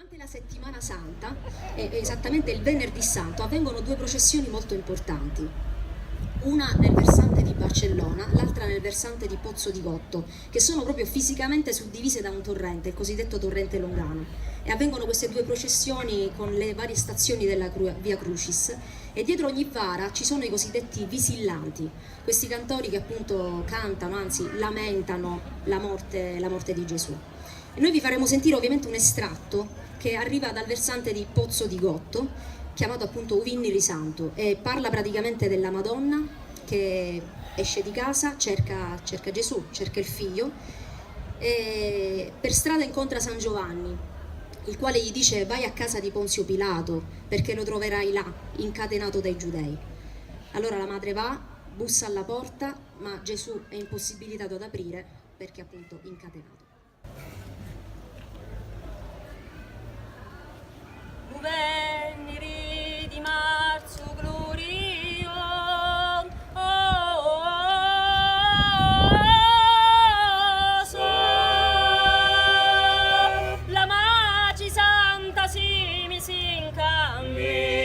Durante la settimana santa, esattamente il venerdì santo, avvengono due processioni molto importanti. Una nel versante di Barcellona, l'altra nel versante di Pozzo di Gotto, che sono proprio fisicamente suddivise da un torrente, il cosiddetto torrente Longano. E avvengono queste due processioni con le varie stazioni della Via Crucis, e dietro ogni vara ci sono i cosiddetti visillanti, questi cantori che appunto cantano, anzi lamentano la morte di Gesù. E noi vi faremo sentire ovviamente un estratto che arriva dal versante di Pozzo di Gotto, chiamato appunto Uvinni Risanto, e parla praticamente della Madonna che esce di casa, cerca Gesù, cerca il figlio, e per strada incontra San Giovanni, il quale gli dice: vai a casa di Ponzio Pilato perché lo troverai là, incatenato dai giudei. Allora la madre va, bussa alla porta, ma Gesù è impossibilitato ad aprire perché appunto incatenato. Veneri di marzo glorioso, la Magi Santa si mise in cammino.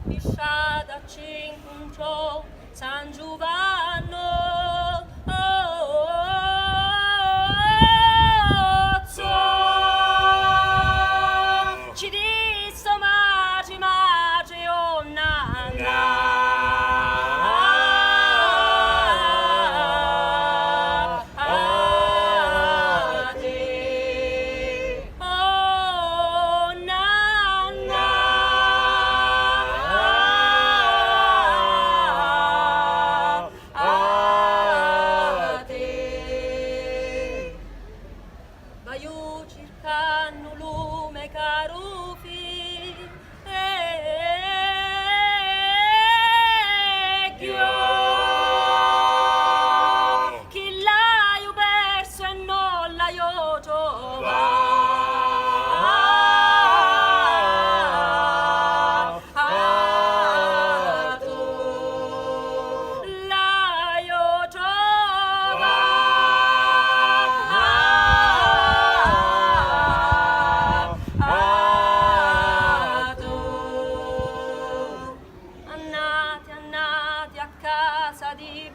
Misciada ci incontrò San Giovanni, ci disse Magi oh Vaiu cercando lume caro figlio, chi l'hai perso e non l'hai trovato, l'hai annati a casa di